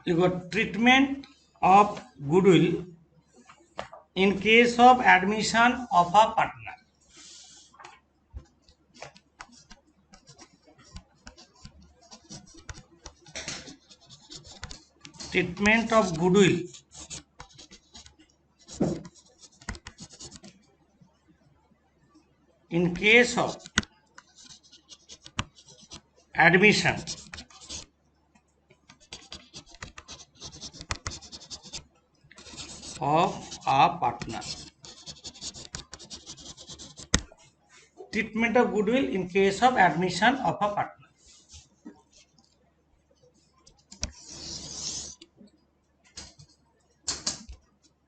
देखो, treatment of goodwill in case of admission of a partner. Treatment of goodwill in case of admission of a partner। Treatment of goodwill in case of admission of a partner।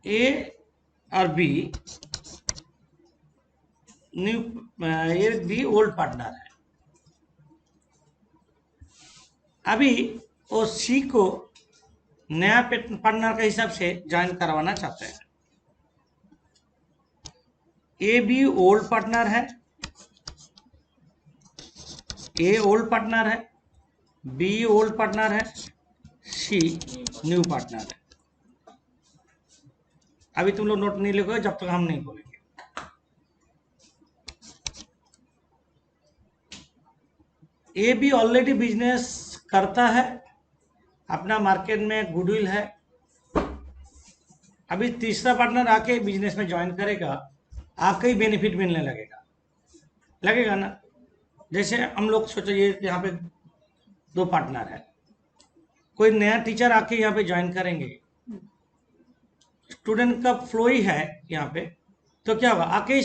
A और B new ये भी old partner है। अभी वो सी को नया partner के हिसाब से ज्वाइन करवाना चाहते हैं। ए भी ओल्ड पार्टनर है, ए ओल्ड पार्टनर है, बी ओल्ड पार्टनर है, सी न्यू पार्टनर है। अभी तुम लोग नोट नहीं लिखोगे जब तक हम नहीं बोलेंगे। ए भी ऑलरेडी बिजनेस करता है, अपना मार्केट में गुडविल है। अभी तीसरा पार्टनर आके बिजनेस में ज्वाइन करेगा, आपका ही बेनिफिट मिलने लगेगा ना। जैसे हम लोग सोचो, ये यहाँ पे दो पार्टनर है, कोई नया टीचर आके यहाँ पे ज्वाइन करेंगे, स्टूडेंट का फ्लो ही है यहाँ पे, तो क्या होगा, आके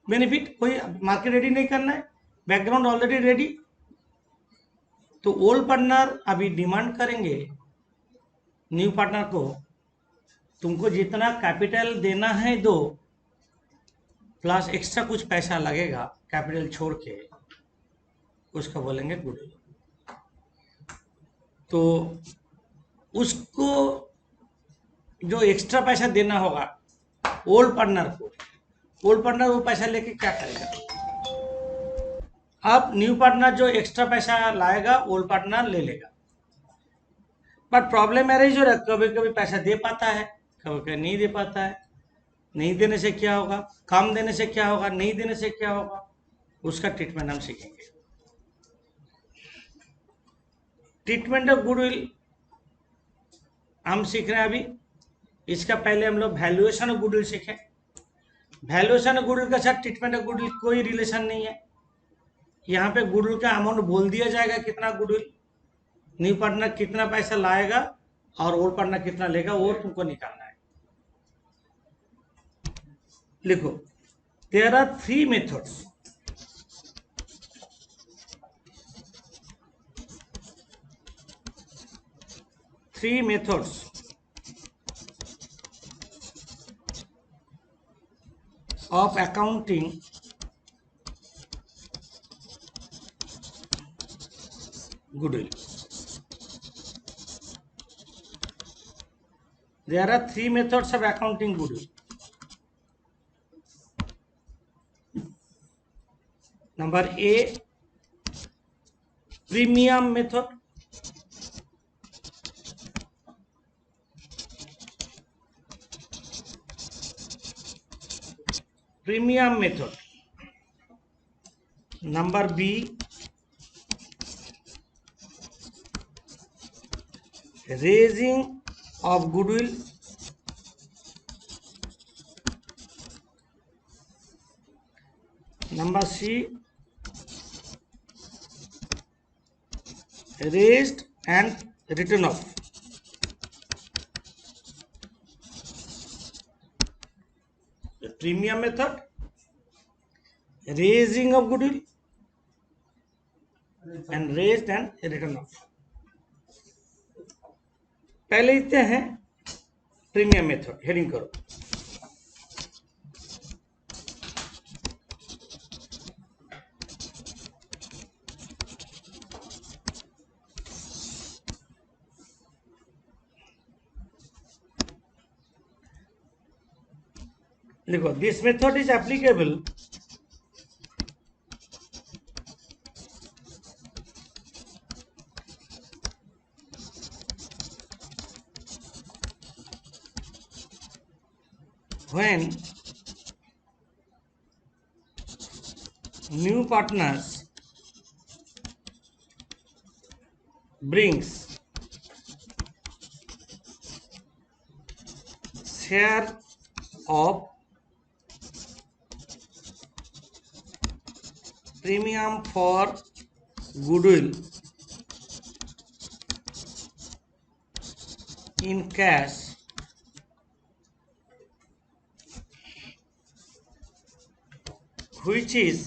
बेनिफिट कोई मार्केट रेडी नहीं करना है, बैकग्राउंड ऑलरेडी रेडी। तो ओल्ड पार्टनर अभी डिमांड करेंगे न्यू पार्टनर को, तुमको जितना कैपिटल देना है दो, प्लस एक्स्ट्रा कुछ पैसा लगेगा कैपिटल छोड़ के, उसको बोलेंगे गुडविल। तो उसको जो एक्स्ट्रा पैसा देना होगा ओल्ड पार्टनर को, ओल्ड पार्टनर वो पैसा लेके क्या करेगा। अब न्यू पार्टनर जो एक्स्ट्रा पैसा लाएगा ओल्ड पार्टनर ले लेगा। बट प्रॉब्लम एराइज हो रहा है, कभी कभी पैसा दे पाता है, कभी कभी नहीं दे पाता है। नहीं देने से क्या होगा, कम देने से क्या होगा, नहीं देने से क्या होगा, उसका ट्रीटमेंट हम सीखेंगे। ट्रीटमेंट ऑफ गुडविल हम सीख रहे हैं अभी। इसका पहले हम लोग वैल्यूएशन ऑफ गुडविल सीखे। वैल्यूएशन ऑफ गुडविल के साथ ट्रीटमेंट ऑफ गुडविल कोई रिलेशन नहीं है। यहाँ पे गुडविल का अमाउंट बोल दिया जाएगा, कितना गुडविल न्यू पार्टनर कितना पैसा लाएगा और ओल्ड पार्टनर कितना लेगा, वो तुमको निकालना है। लिखो, there are 3 methods of accounting goodwill। There are 3 methods of accounting goodwill। Number A, premium method। Premium method। Number B, raising of goodwill। Number C, raised and written off। The premium method, raising of goodwill and raised and written off। पहले लिखते हैं premium method, heading करो। लिखो, this method is applicable when new partners brings share of premium for goodwill in cash which is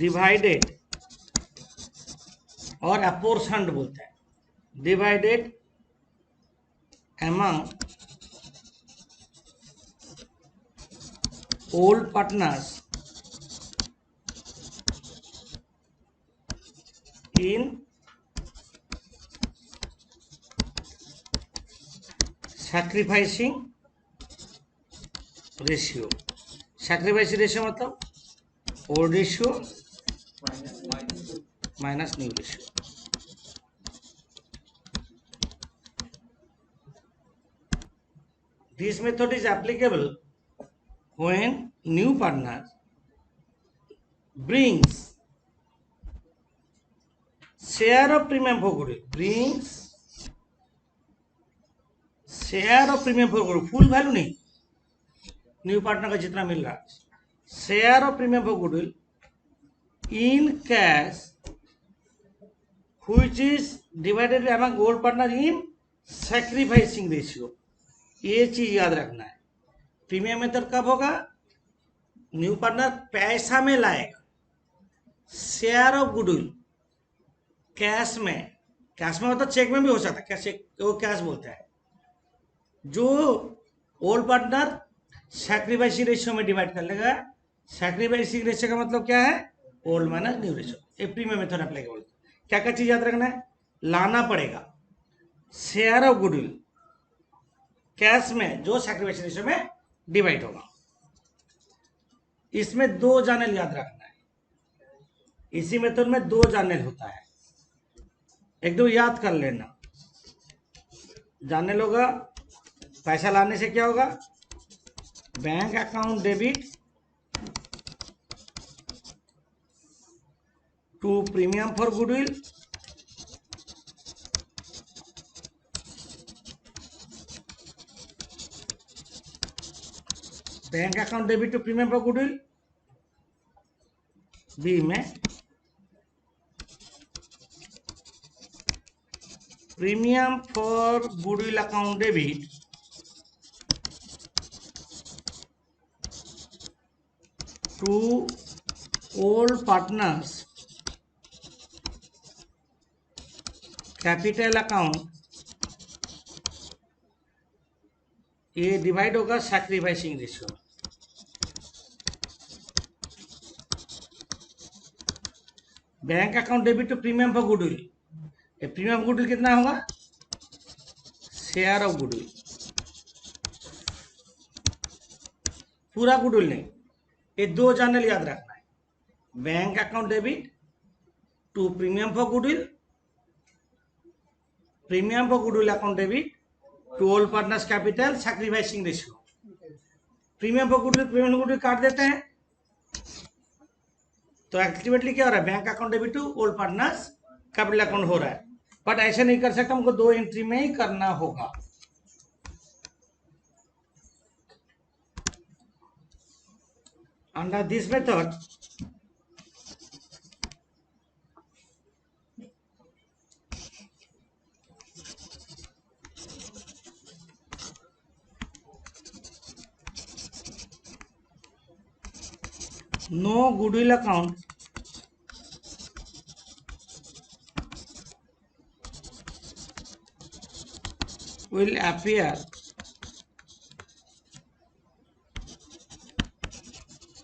divided और apportioned बोलते हैं, divided among old partners in sacrificing ratio. Sacrificing ratio मतलब old ratio minus new ratio. This method is applicable when new partner brings share of premium for goodwill, brings share of premium for goodwill, full value नहीं, new partner का जितना मिल रहा है, share of premium for goodwill in cash which is divided among old partner in sacrificing ratio. ये चीज याद रखना है. प्रीमियम मेथड कब होगा? न्यू पार्टनर पैसा में लाएगा, शेयर ऑफ गुडविल कैश में मतलब चेक में भी हो सकता है, कैश वो कैश बोलते हैं, जो ओल्ड पार्टनर सैक्रिफाइसिंग रेशियो में डिवाइड कर लेगा. सैक्रिफाइसिंग रेशियो का मतलब क्या है? Old minus new ratio. ये प्रीमियम मेथड अप्लीकेबल. क्या क्या चीज याद रखना है? लाना पड़ेगा शेयर ऑफ गुडविल कैश में जो सैक्रिफाइसिंग रेशियो में डिवाइड होगा. इसमें 2 चैनल याद रखना है. इसी मेथड में 2 चैनल होता है, एकदम याद कर लेना. जानने होगा पैसा लाने से क्या होगा? Bank account debit to premium for goodwill bank account debit to premium for goodwill. B में premium for goodwill account debit to old partners capital account. ये डिवाइड होगा sacrificing ratio. Bank account debit to premium for goodwill. ये premium goodwill कितना होगा? Share of goodwill, पूरा goodwill नहीं. ये 2 channel याद रखना है. Bank account debit to premium for goodwill, premium for goodwill account debit to old partners capital sacrificing ratio. Premium for goodwill काट देते हैं तो अल्टीमेटली क्या हो रहा है? Bank account debit to old partners capital account हो रहा है. बट ऐसे नहीं कर सकता, हमको 2 एंट्री में ही करना होगा. Under this method no goodwill account will appear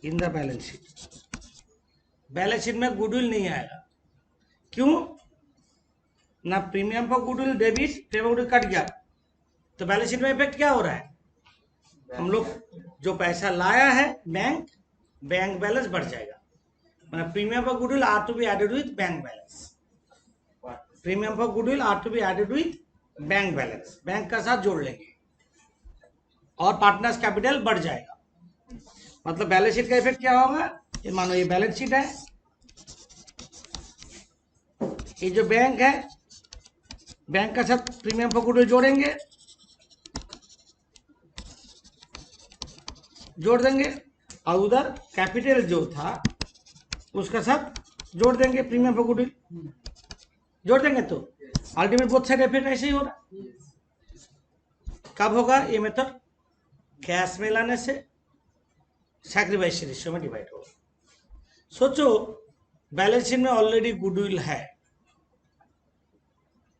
in the balance sheet. Balance sheet में गुडविल नहीं आएगा. क्यों? ना premium for goodwill debit, premium goodwill cut गया तो बैलेंस शीट में इफेक्ट क्या हो रहा है? हम लोग जो पैसा लाया है बैंक बैलेंस बढ़ जाएगा. मतलब premium for goodwill are to be added with bank balance. Premium for goodwill are to be added with bank balance. Bank का साथ जोड़ लेंगे. और पार्टनर्स कैपिटल बढ़ जाएगा। मतलब बैलेंस शीट का इफेक्ट क्या होगा, ये मानो ये बैलेंस शीट है, ये जो बैंक है, बैंक का साथ प्रीमियम फॉर गुडविल जोड़ देंगे और उधर कैपिटल जो था उसका साथ जोड़ देंगे, प्रीमियम फॉर गुडविल जोड़ देंगे, तो अल्टीमेट बोथ साइड इफेक्ट ऐसे ही होगा। कब होगा ये मेथड, कैश में लाने से सैक्रिफाइस रेशियो में डिवाइड होगा। सोचो बैलेंस शीट में ऑलरेडी गुडविल है,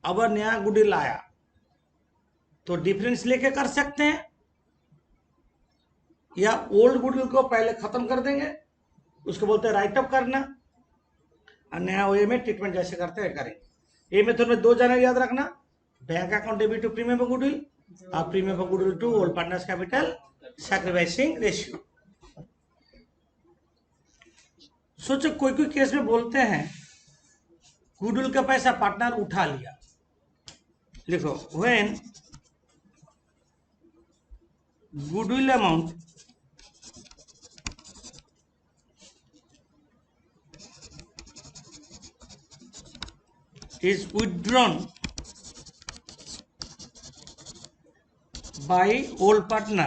अब नया गुडविल आया तो डिफरेंस लेके कर सकते हैं, या ओल्ड गुडविल को पहले खत्म कर देंगे, उसको बोलते हैं राइट अप करना, और नया वे में ट्रीटमेंट जैसे करते हैं करेंगे। ये मेथड में दो जानकारी याद रखना, bank account debit to premium for goodwill और premium for goodwill to old partners capital sacrificing ratio. सोचो कोई कोई केस में बोलते हैं गुडविल का पैसा पार्टनर उठा लिया, लिखो when goodwill amount is withdrawn by old partner,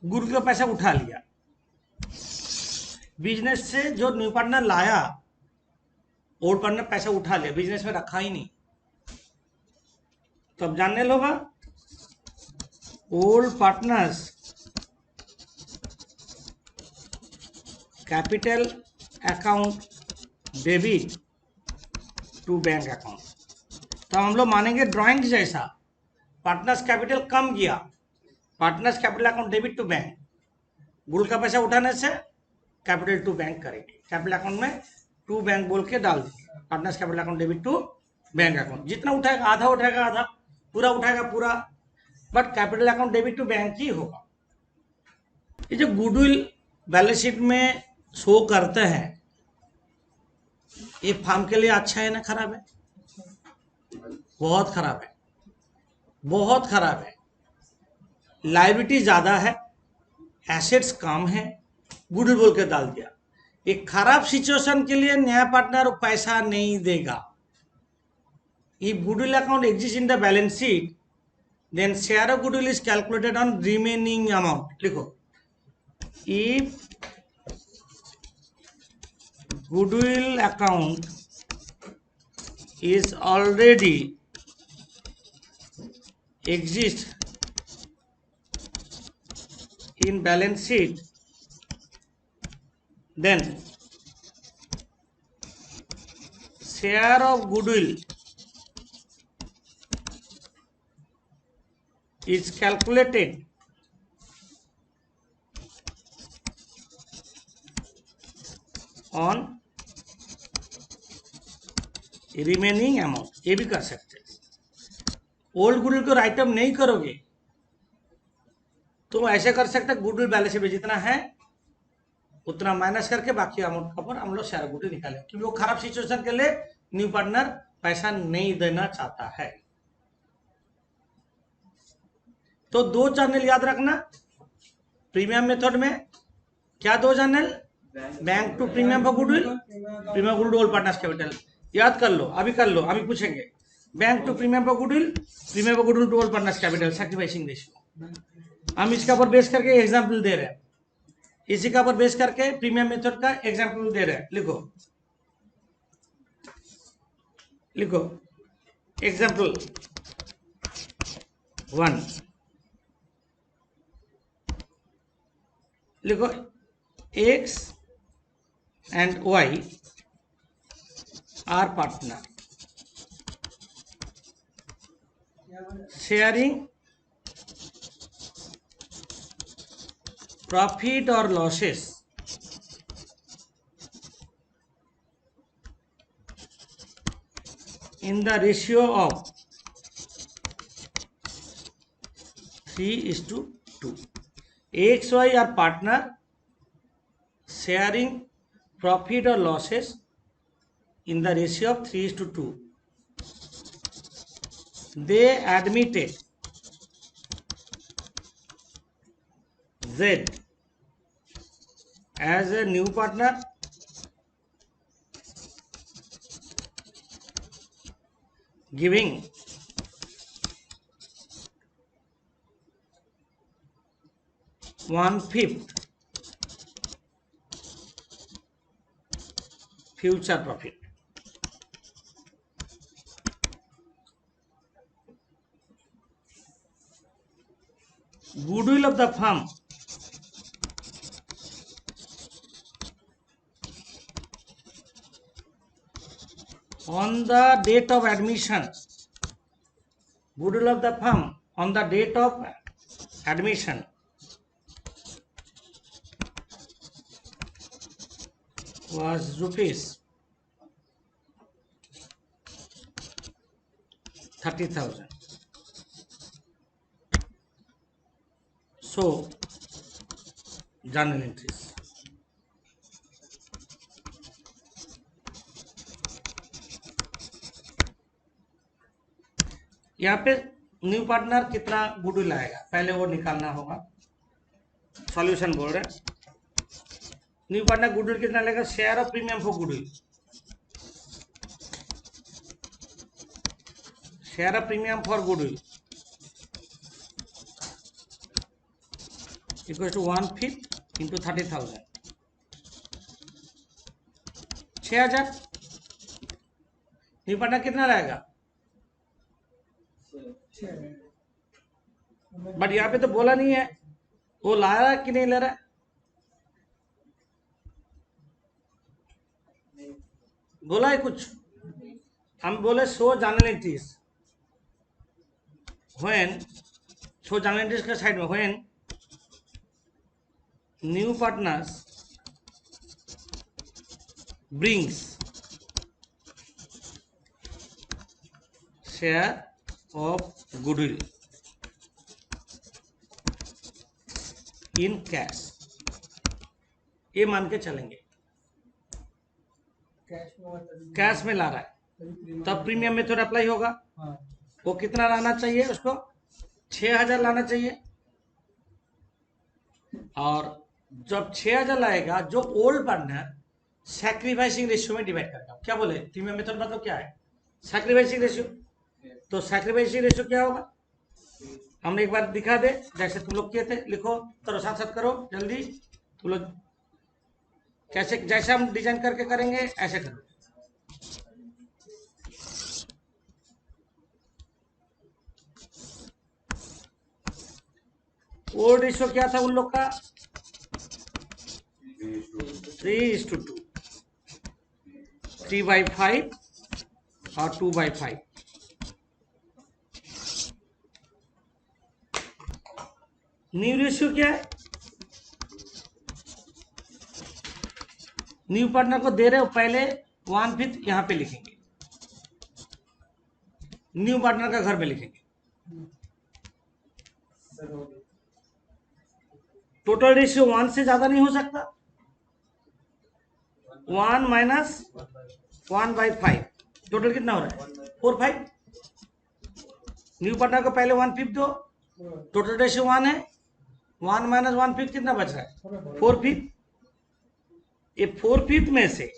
goodwill का पैसा उठा लिया, बिजनेस से जो न्यू पार्टनर लाया, ओल्ड पार्टनर पैसा उठा लिया, बिजनेस में रखा ही नहीं, तो अब जानने लोगा old partners capital account debit to bank account. तो हम लोग मानेंगे ड्राइंग जैसा, पार्टनर्स कैपिटल कम गया, partners capital account debit to bank, goodwill का पैसा उठाने से कैपिटल टू बैंक करेंगे, कैपिटल अकाउंट में टू बैंक बोल के डाल देंगे, partners capital account debit to bank account. जितना उठाएगा आधा उठाएगा, आधा पूरा उठाएगा पूरा, but capital account debit to bank ही होगा। ये जो गुडविल बैलेंस शीट में शो करते हैं, ये फार्म के लिए अच्छा है ना खराब है? बहुत खराब है, बहुत खराब है। लायबिलिटी ज्यादा है, एसेट्स कम है, गुडविल बोल के डाल दिया। एक खराब सिचुएशन के लिए नया पार्टनर पैसा नहीं देगा। If goodwill account exist in the balance sheet then share of goodwill is calculated on remaining amount. लिखो इफ goodwill account is already exist in balance sheet, then share of goodwill is calculated on remaining amount. ये भी कर सकते हैं। Old goodwill को right up नहीं करोगे तो ऐसे कर सकते, गुडविल बैलेंस शीट में जितना है उतना माइनस करके बाकी अमाउंट का ऊपर हम लोग शेयर गुडविल निकालें, क्योंकि वो खराब सिचुएशन के लिए न्यू पार्टनर पैसा नहीं देना चाहता है। तो दो चैनल याद रखना प्रीमियम मेथड में, क्या दो channel, bank to premium for goodwill, premium goodwill old partners capital. याद कर लो, अभी कर लो, अभी पूछेंगे bank to premium for goodwill, premium for goodwill to old partners capital sacrificing ratio. हम इसका ऊपर बेस करके एग्जांपल दे रहे हैं, इसी का ऊपर बेस करके प्रीमियम मेथड का एग्जांपल दे रहे हैं। लिखो लिखो एग्जांपल 1, लिखो X and Y are partner sharing profit or losses in the ratio of 3:2. XY are partner sharing profit or losses in the ratio of 3:2. They admitted Z as a new partner giving 1/5 future profit. Goodwill of the firm on the date of admission. Goodwill of the firm on the date of admission was rupees 30,000. So journal entries. यहाँ पे new partner कितना goodwill आएगा पहले वो निकालना होगा। Solution बोल रहे न्यू पार्टनर गुडविल कितना लेगा, share of premium for goodwill, share of premium for goodwill equal to 1/5 into 30,000, 6,000। New partner कितना लाएगा, बट यहाँ पे तो बोला नहीं है वो ला रहा है कि नहीं ला रहा है। बोला है कुछ, हम बोले show journal entries, when show journal entries के साइड में when new partners brings share of goodwill in cash, ये मान के चलेंगे कैश में ला रहा है तब प्रीमियम मेथड अप्लाई होगा। वो कितना लाना चाहिए, उसको 6,000 लाना चाहिए। और जब 6,000 लाएगा जो ओल्ड पार्टनर सैक्रिफाइसिंग रेशियो में डिवाइड करेगा। क्या बोले, प्रीमियम मेथड मतलब क्या है, सैक्रिफाइसिंग रेशियो। तो सैक्रिफाइसिंग रेशियो क्या होगा, हमने एक बार दिखा दे जैसे तुम लोग किए थे, लिखो करो, साथ साथ करो जल्दी तुम लोग, कैसे जैसे हम डिजाइन करके करेंगे ऐसे करो। ओल्ड रेशियो क्या था उन लोग का, 3:2, 3/5 और 2/5। न्यू रेशियो क्या है, न्यू पार्टनर को दे रहे हो पहले 1/5 यहां पे लिखेंगे, न्यू पार्टनर का घर में लिखेंगे। टोटल रेशियो 1 से ज्यादा नहीं हो सकता, 1 माइनस 1/5, टोटल कितना हो रहा है 4/5। न्यू पार्टनर को पहले 1/5 दो, टोटल रेशियो 1 है, 1 माइनस 1/5 कितना बच रहा है 4/5। ये 4/5 में से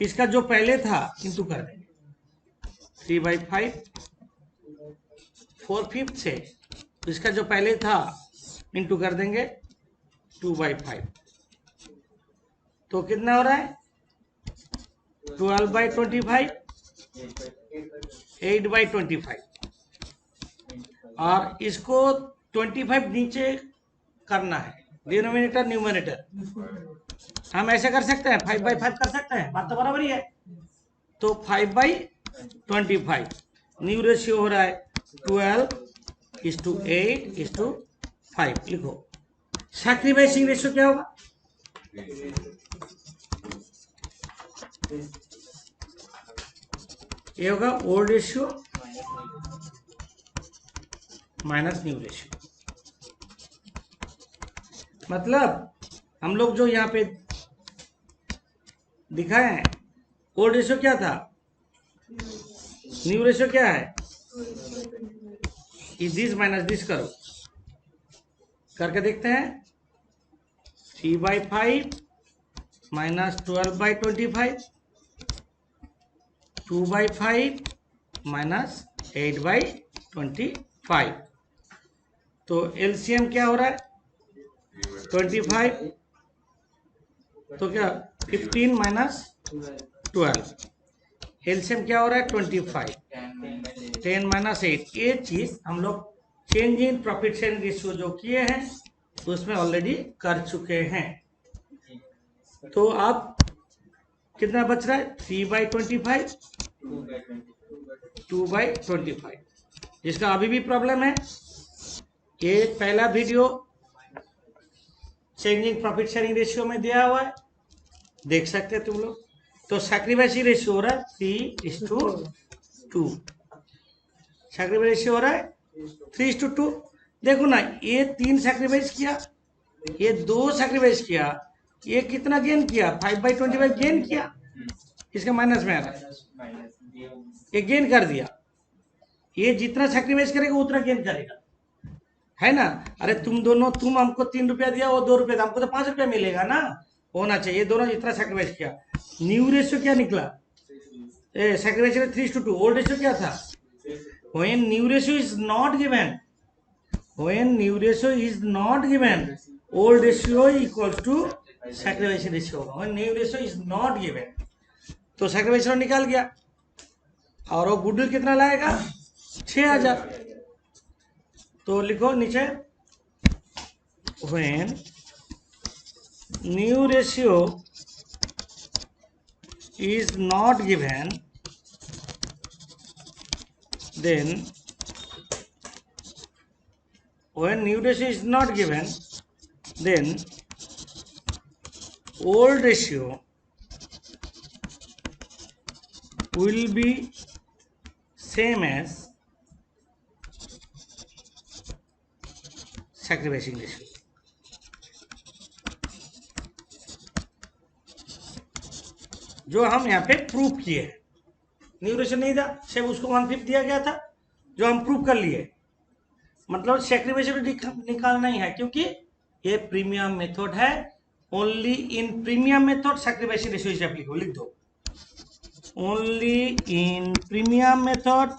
इसका जो पहले था इंटू कर देंगे 3/5, 4/5 से इसका जो पहले था इंटू कर देंगे 2/5। तो कितना हो रहा है 12/25, 8/25। और इसको 25 नीचे करना है, डिनोमिनेटर न्यूमरेटर। हम ऐसे कर सकते हैं 5/5 कर सकते हैं, बात तो बराबर ही है। तो 5/25 न्यू रेशियो हो रहा है 12:8:5। लिखो सैक्रिफाइसिंग रेशियो क्या होगा, ये होगा old ratio minus new ratio. मतलब हम लोग जो यहाँ पे दिखाए हैं, ओल्ड रेशियो क्या था, न्यू रेशियो क्या है दिस माइनस दिस करो, करके देखते हैं। 3/5 माइनस 12/25, 2/5 माइनस 8/25। तो एलसीएम क्या हो रहा है 25, तो क्या 15 माइनस 12, एलसीएम क्या हो रहा है 25, 10 माइनस 8। ये चीज हम लोग change in profit sharing ratio जो किए हैं उसमें ऑलरेडी कर चुके हैं। तो अब कितना बच रहा है 3/25, 2/25। जिसका अभी भी प्रॉब्लम है, ये पहला video changing profit sharing ratio में दिया हुआ है, देख सकते हैं तुम लोग। तो सैक्रिफाइस रेशियो हो रहा है 3:2, सैक्रिफाइस रेशियो हो रहा है 3:2। देखो ना, ये 3 सैक्रिफाइस किया, ये 2 सैक्रिफाइस किया, ये कितना गेन किया 5/25 गेन किया, इसका माइनस में आ रहा है, ये गेन कर दिया। ये जितना सैक्रिफाइस करेगा उतना गेन करेगा, है ना। अरे तुम हमको 3 रुपया दिया, वो 2 रुपया, हमको तो 5 रुपया मिलेगा ना, होना चाहिए। दोनों जितना सैक्रिफाइस किया, न्यू रेशियो क्या निकला, सैक्रिफाइस 3:2, ओल्ड रेशियो क्या था। When new ratio is not given, when new ratio is not given, old ratio equals to sacrifice ratio. When new ratio is not given, तो sacrifice ratio निकाल गया, और वो goodwill कितना लाएगा 6000। तो लिखो नीचे, when new ratio is not given, then when new ratio is not given, then old ratio will be same as sacrificing ratio. जो हम यहाँ पे प्रूफ किए हैं, न्यू रेशियो नहीं था, सिर्फ उसको 1/5 दिया गया था, जो हम प्रूफ कर लिए। मतलब सैक्रिफाइस रेशियो निकालना ही है, क्योंकि ये प्रीमियम मेथड है। Only in premium method sacrifice ratio is applicable, लिख दो। Only in premium method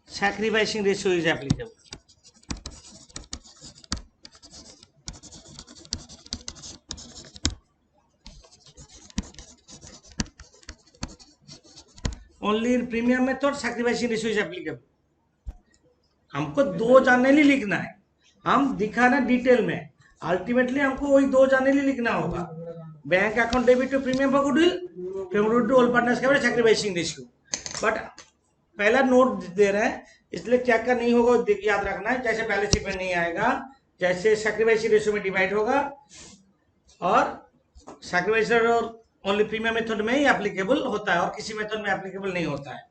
sacrificing ratio is applicable. Only in premium method sacrificing ratio is applicable. हमको 2 जानने लिखना है, हम दिखाना डिटेल में, अल्टीमेटली हमको वही 2 जानने लिखना होगा। Bank account debit to premium for goodwill, goodwill to all partners के सैक्रिफाइसिंग रेशियो। बट पहला नोट दे रहे हैं, इसलिए क्या क्या नहीं होगा याद रखना है। जैसे बैलेंस शीट में नहीं आएगा, जैसे सैक्रिफाइसिंग रेशियो में डिवाइड होगा, और सैक्रिफाइस और ओनली प्रीमियम मेथड में ही एप्लीकेबल होता है, और किसी मेथड में एप्लीकेबल नहीं होता है।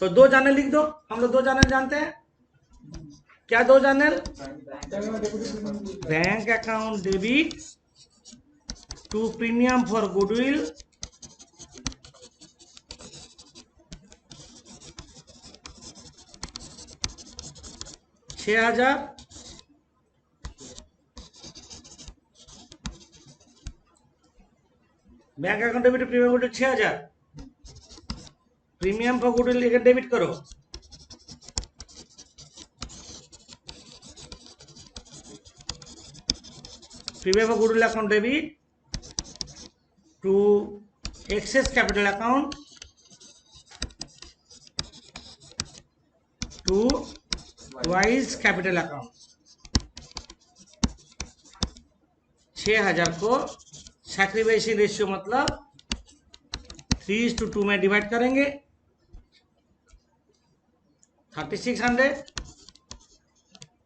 तो 2 जानल लिख दो, हम लोग 2 जानल जानते हैं। क्या 2 जानल, bank account debit to premium for goodwill $6000, bank account debit premium goodwill 6000, premium for goodwill लेकर डेबिट करो, premium for goodwill account debit to X's capital account to Y's capital account. 6000 को सैक्रिफाइसिंग रेशियो मतलब 3:2 में divide करेंगे, 3600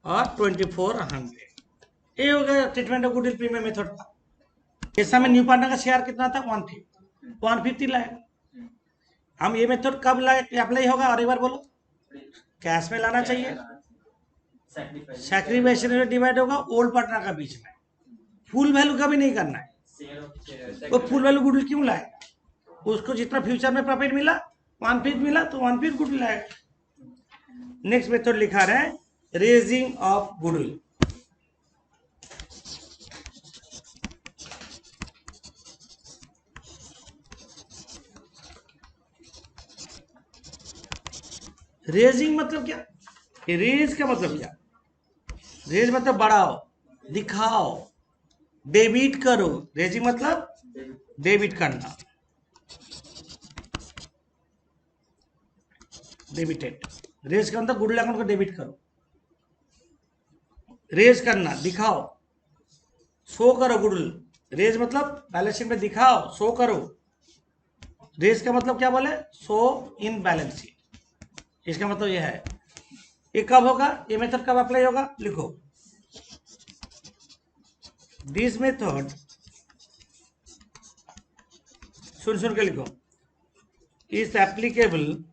और 2400। ये हो गया treatment of goodwill premium method का। इस समय न्यू पार्टनर का शेयर कितना था 150 लाया। हम ये मेथड कब लाए अप्लाई होगा, और एक बार बोलो, कैश में लाना चाहिए। सैक्रिफाइस डिवाइड होगा ओल्ड पार्टनर का बीच में, फुल वैल्यू कभी नहीं करना है। वो फुल वैल्यू गुडविल क्यों लाएगा, उसको जितना फ्यूचर में प्रॉफिट मिला 1/5 मिला तो 1/5 गुडविल आएगा। नेक्स्ट मेथड लिखा रहे हैं रेजिंग ऑफ गुडविल। रेजिंग मतलब क्या? रेज का मतलब क्या? रेज मतलब बढ़ाओ, दिखाओ, डेबिट करो। रेजिंग मतलब डेबिट करना, डेबिटेड। रेज का मतलब गुडविल अकाउंट को डेबिट करो, रेज करना, दिखाओ, शो करो गुडविल। रेज मतलब बैलेंस शीट में दिखाओ, शो करो। रेज का मतलब क्या बोले? Show in balance sheet. इसका मतलब यह है। ये कब होगा? ये मेथड कब अप्लाई होगा? लिखो, दिस मेथड, सुन के लिखो, is applicable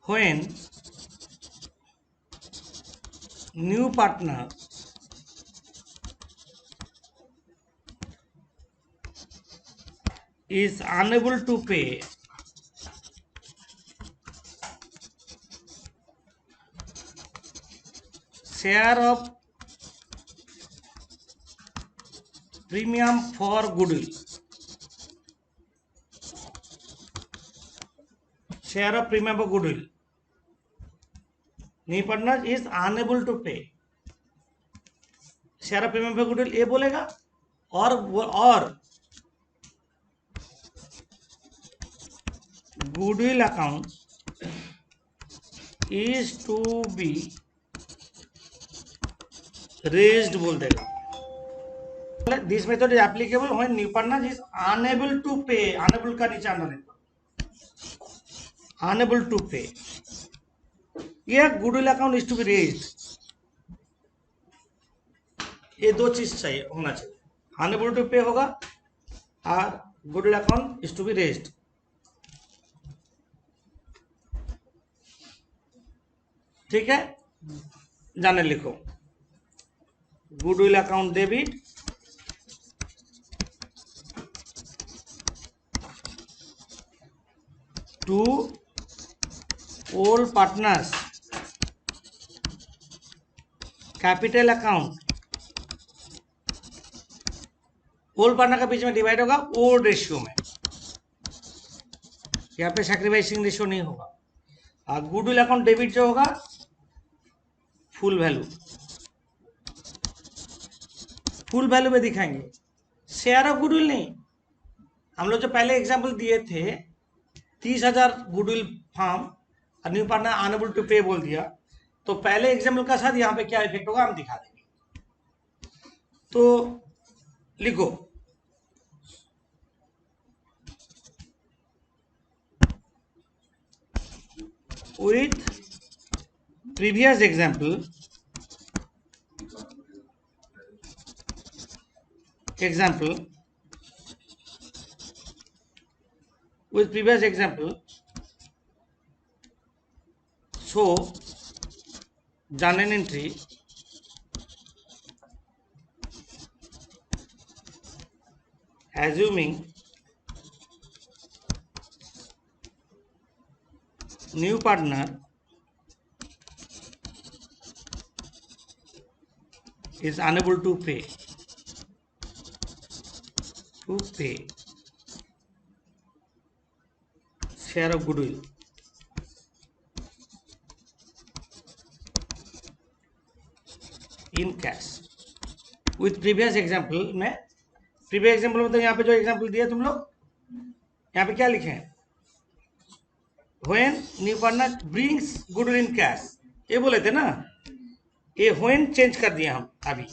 when new partner is unable to pay share of premium for goodwill. Share of premium for goodwill. New partner is unable to pay share of premium for goodwill, ये बोलेगा। और goodwill account is to be raised बोल देगा। This method is applicable when new partner is unable to pay, unable का नीचे आना रहता, unable to pay। ये goodwill account is to be raised, ये दो चीज चाहिए, होना चाहिए। अनएबल टू पे होगा और goodwill account is to be raised. ठीक है, जाने लिखो, goodwill account debit to all partners, capital account. All partner का बीच में डिवाइड होगा ओल्ड रेशियो में, यहाँ पे सैक्रिफाइसिंग रेशियो नहीं होगा। और गुडविल अकाउंट डेबिट जो होगा फुल वैल्यू, फुल वैल्यू में दिखाएंगे, शेयर ऑफ गुडविल नहीं। हम लोग जो पहले एग्जांपल दिए थे 30,000 गुडविल फार्म और न्यू पार्टनर अनएबल टू पे बोल दिया, तो पहले एग्जांपल का साथ यहाँ पे क्या इफेक्ट होगा हम दिखा देंगे। तो लिखो, with previous example with previous example, so journal entry assuming new partner is unable to pay share of goodwill in cash। with previous example में, previous example मतलब यहाँ पे जो एग्जाम्पल दिया तुम लोग, यहाँ पे क्या लिखे हैं? when new partner brings goodwill in cash, ये बोले थे ना, ये when चेंज कर दिया हम अभी।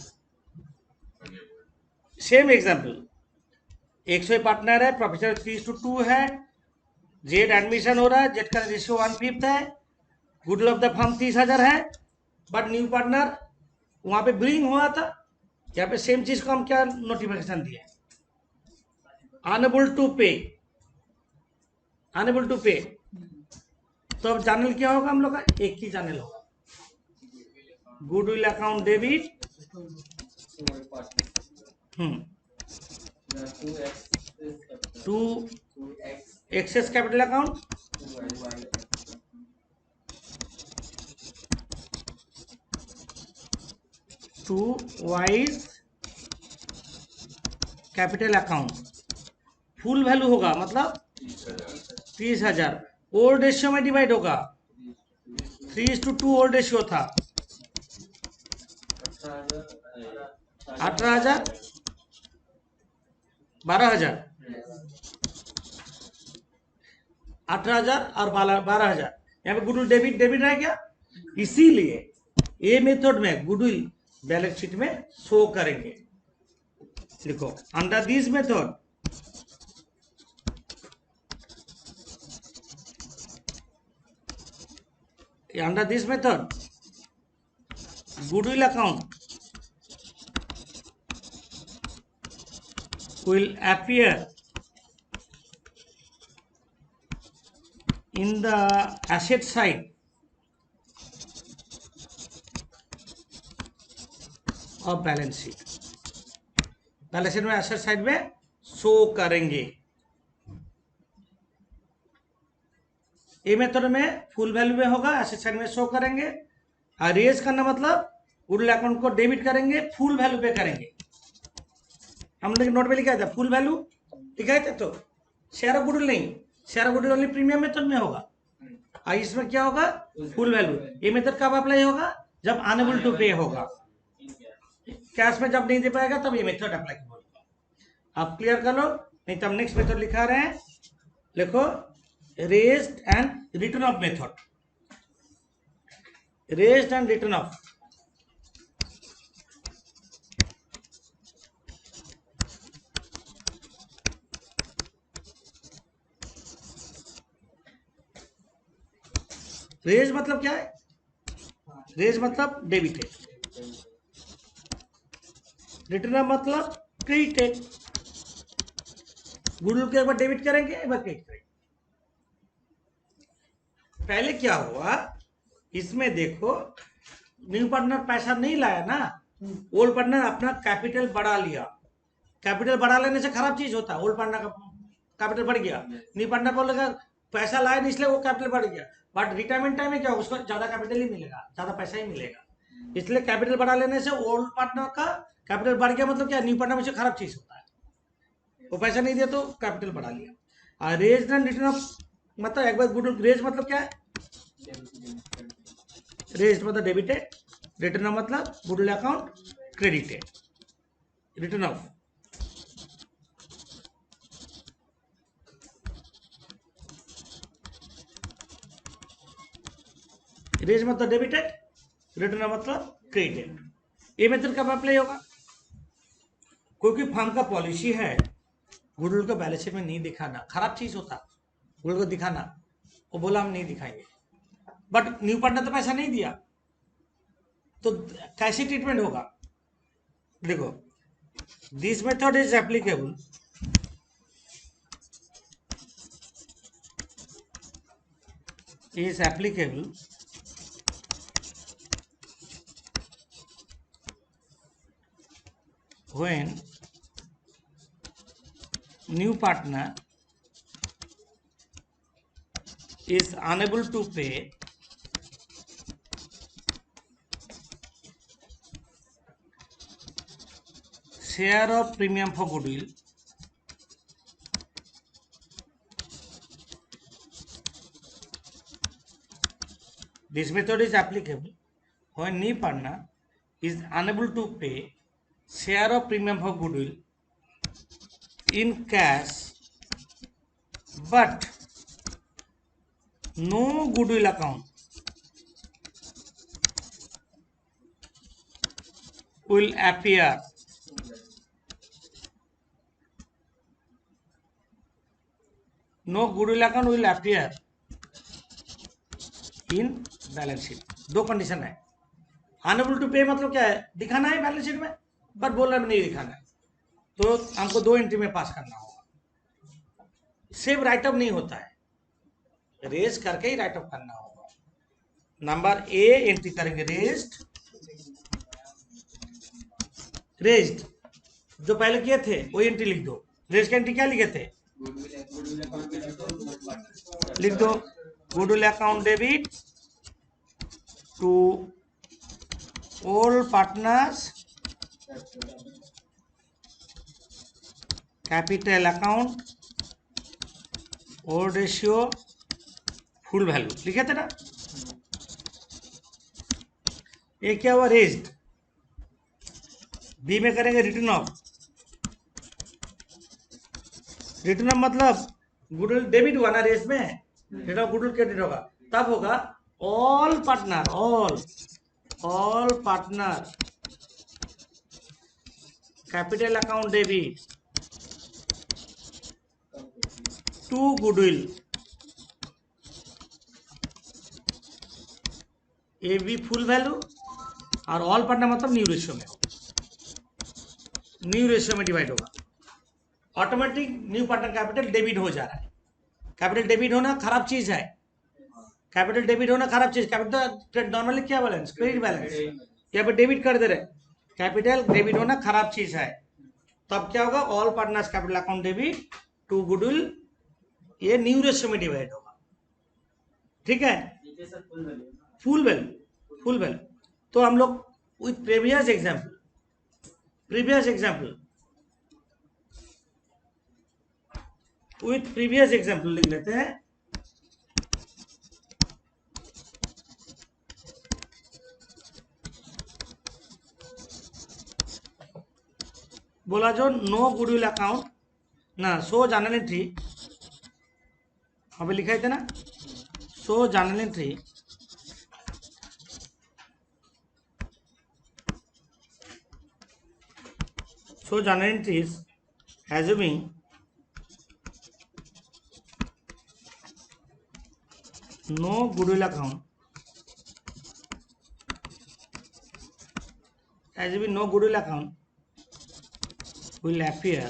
सेम एग्जाम्पल, 100 पार्टनर है, प्रोफेसर 3:2 है, जेड एडमिशन हो रहा है, जेड का रेशियो 1/5 है, गुडविल ऑफ द फर्म 30,000 है, बट न्यू पार्टनर वहां पे ब्रिंग हुआ था। यहाँ पे सेम चीज को हम क्या नोटिफिकेशन दिए? अनएबल टू पे, अनएबल टू पे। तो अब चैनल क्या होगा हम लोग का? एक ही चैनल होगा, goodwill account debit to X's capital account, to Y's capital account. Full value होगा मतलब 30,000। ओल्ड रेशियो में डिवाइड होगा, 3:2 ओल्ड रेशियो था। 18,000, 12,000, 18,000 और 12,000। यहाँ पे गुडविल डेबिट डेबिट है क्या, इसीलिए ये मेथड में गुडविल बैलेंस शीट में शो करेंगे। देखो under this method under this method goodwill account will appear in the asset side of balance sheet। Balance sheet में एसेट साइड में शो करेंगे। ये मेथड में फुल वैल्यू में होगा, एसेट साइड में शो करेंगे। और रेज करना मतलब गुडविल अकाउंट को डेबिट करेंगे, फुल वैल्यू पे करेंगे। हम लोग नोट पे लिखा था फुल वैल्यू लिखा है, तो शेयर ऑफ गुडविल नहीं, share of goodwill only premium method में होगा। और इसमें क्या होगा, फुल वैल्यू। ये मेथड कब अप्लाई होगा, जब अनेबल टू पे होगा। कैश में जब नहीं दे पाएगा तब ये मेथड अप्लाई होगा। आप क्लियर कर लो, नहीं तो हम नेक्स्ट मेथड लिखा रहे हैं। लिखो raised and written off method, raised and written off. Raise मतलब क्या है, रेज मतलब डेबिटेड, रिटर्न मतलब क्रेडिटेड। गुडविल को एक बार डेबिट करेंगे, एक बार क्रेडिट करेंगे। पहले क्या हुआ इसमें देखो, न्यू पार्टनर पैसा नहीं लाया ना, ओल्ड पार्टनर अपना कैपिटल बढ़ा लिया। कैपिटल बढ़ा लेने से खराब चीज होता है, ओल्ड पार्टनर का कैपिटल बढ़ गया, न्यू पार्टनर बोलेगा पैसा लाया नहीं इसलिए वो कैपिटल बढ़ गया। बट रिटायरमेंट टाइम में क्या उसको ज्यादा कैपिटल ही मिलेगा, ज्यादा पैसा ही मिलेगा। इसलिए कैपिटल बढ़ा लेने से ओल्ड पार्टनर का कैपिटल बढ़ गया, मतलब क्या न्यू पार्टनर में से खराब चीज होता है, वो पैसा नहीं दिया तो कैपिटल बढ़ा लिया। और रेज एंड रिटर्न ऑफ मतलब एक बार गुडविल रेज मतलब क्या है, रेज मतलब डेबिटेड, रिटर्न ऑफ मतलब goodwill account credited. Written off raise मतलब डेबिटेड, रिटर्न ऑफ मतलब क्रेडिटेड। ये मेथड कब अप्लाई होगा, क्योंकि फर्म का पॉलिसी है गुडविल को बैलेंस शीट में नहीं दिखाना, खराब चीज होता गुडविल को दिखाना। वो बोला हम नहीं दिखाएंगे, बट न्यू पार्टनर तो पैसा नहीं दिया, तो कैसे ट्रीटमेंट होगा। देखो this method is applicable when new partner is unable to pay share of premium for goodwill this method is applicable when new partner is unable to pay share of premium for goodwill in cash but no goodwill account will appear no goodwill account will appear in balance sheet. दो condition है, unable to पे मतलब क्या है, दिखाना है balance sheet में but बोल रहा है नहीं दिखाना है, तो हमको दो एंट्री में पास करना होगा। सिर्फ राइटअप नहीं होता है, रेज करके ही राइटअप करना होगा। नंबर ए एंट्री करेंगे रेज्ड, रेज्ड जो पहले किए थे वही एंट्री लिख दो। रेज की एंट्री क्या लिखे थे, लिख दो goodwill account debit to all partners capital account और रेशियो फुल वैल्यू लिखे थे ना। ये क्या हुआ, रेज्ड। बी में करेंगे रिटर्न ऑफ। रिटर्न ऑफ मतलब गुडविल डेबिट हुआ ना रेस में, रिटर्न ऑफ गुडविल क्रेडिट होगा, तब होगा all partner, all partner capital account debit to goodwill, A B full value और ऑल पार्टनर मतलब न्यू रेशियो में, न्यू रेशियो में डिवाइड होगा। Automatic new partner capital debit हो जा रहा है। कैपिटल डेबिट होना खराब चीज है, कैपिटल डेबिट होना खराब चीज। कैपिटल नॉर्मली क्या बैलेंस, क्रेडिट बैलेंस, यहाँ पे डेबिट कर दे रहे। कैपिटल डेबिट होना खराब चीज है। तब क्या होगा, all partners capital account debit to goodwill, ये न्यू रेशियो में डिवाइड होगा। ठीक है, फुल वैल्यू, फुल वैल्यू। तो हम लोग विथ प्रीवियस एग्जाम्पल लिख लेते हैं। बोला जो नो गुडविल अकाउंट ना, सो जर्नल एंट्री अभी लिखा थे ना, so journal entry so journal entries assuming no goodwill account, assuming no goodwill account will appear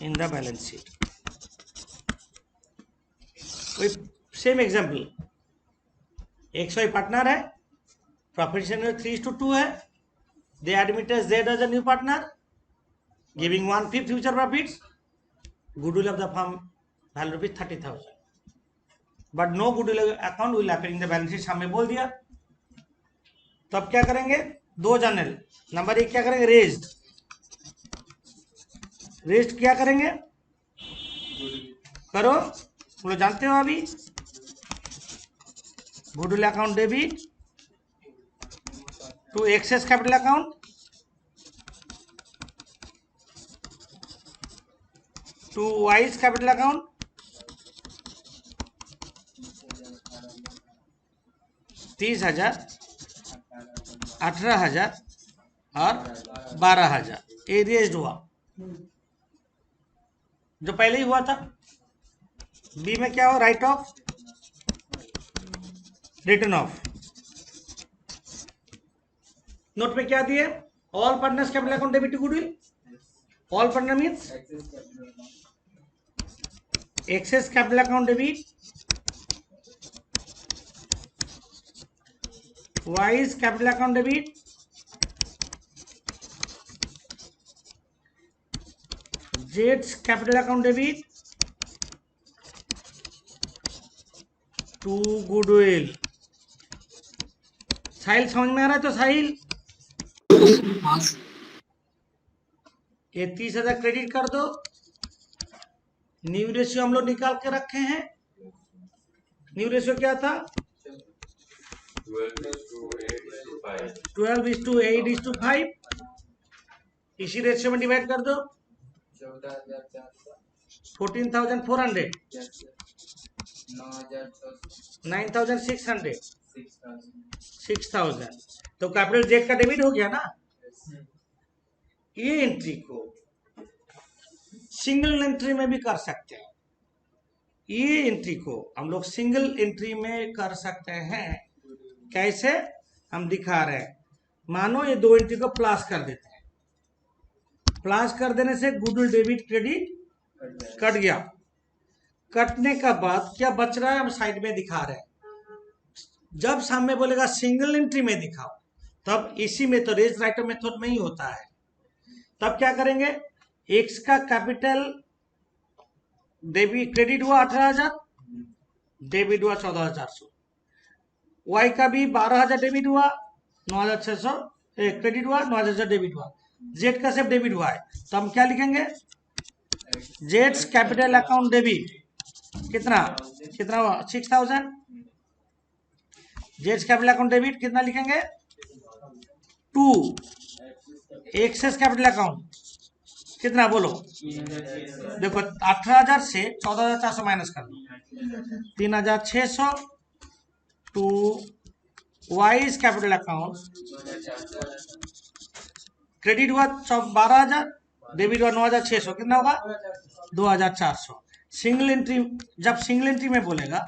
in the balance sheet with same example। XY partner है, profit sharing 3:2 है, दे admitted Z as a new partner giving 1/5 future profits, goodwill of the firm value rupees 30,000, but no goodwill account will appear in the balance sheet। हमने बोल दिया। तब क्या करेंगे, दो journal. Number एक क्या करेंगे, रेज्ड क्या करेंगे, करो, तुम लोग जानते हो अभी, goodwill account debit to X's capital account to Y's capital account 30,000, 18,000 और 12,000, ये रेज्ड हुआ जो पहले ही हुआ था। बी में क्या हो, write off, return off. Note में क्या दिए, all partners capital account debit to goodwill, all partner means X's capital account debit, Y's capital account debit, जेड्स capital account debit to goodwill. Sahil समझ में आ रहा है? तो साहिल ये 30,000 क्रेडिट कर दो। न्यू रेशियो हम लोग निकाल के रखे हैं। न्यू रेशियो क्या था, 12:8:5। इसी रेशियो में डिवाइड कर दो, 14,400, 9,600, 6,000। तो कैपिटल जेड का डेबिट हो गया ना। ये एंट्री को सिंगल एंट्री में भी कर सकते हैं। ये एंट्री को हम लोग सिंगल एंट्री में कर सकते हैं। कैसे, हम दिखा रहे हैं। मानो ये दो एंट्री को प्लस कर देते हैं। प्लस कर देने से गुडविल डेबिट क्रेडिट कट गया। कटने का बाद क्या बच रहा है, हम साइड में दिखा रहे हैं। जब सामने बोलेगा सिंगल एंट्री में दिखाओ, तब इसी में तो रेज राइट ऑफ मेथड में ही होता है। तब क्या करेंगे, एक्स का कैपिटल डेबिट क्रेडिट हुआ 18,000, डेबिट हुआ 14,400। वाई का भी 12,000 डेबिट हुआ, 9,600 क्रेडिट हुआ, 9,000 डेबिट हुआ। जेड का सिर्फ डेबिट हुआ है, तो हम क्या लिखेंगे, जेड्स कैपिटल अकाउंट डेबिट कितना कितना हुआ 6,000। जेड्स कैपिटल अकाउंट डेबिट कितना लिखेंगे 2। एक्सेस कैपिटल अकाउंट कितना बोलो, देखो 18,000 से 14,400 माइनस कर दो, 3,600 to Y's capital account credit हुआ 12,000, डेबिट हुआ 9,600, कितना होगा 2,400। सिंगल एंट्री, जब सिंगल एंट्री में बोलेगा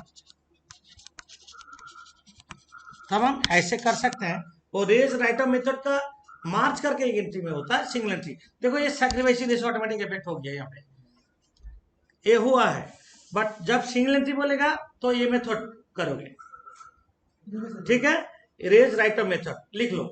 तब हम ऐसे कर सकते हैं। और रेज राइट ऑफ मेथड का मार्च करके एक एंट्री में होता है सिंगल एंट्री। देखो ये सैक्रिफाइस रेशो ऑटोमेटिक इफेक्ट हो गया, यहाँ पे ये हुआ है, बट जब सिंगल एंट्री बोलेगा तो ये मेथड करोगे। ठीक है, रेज राइट ऑफ मेथड लिख लो।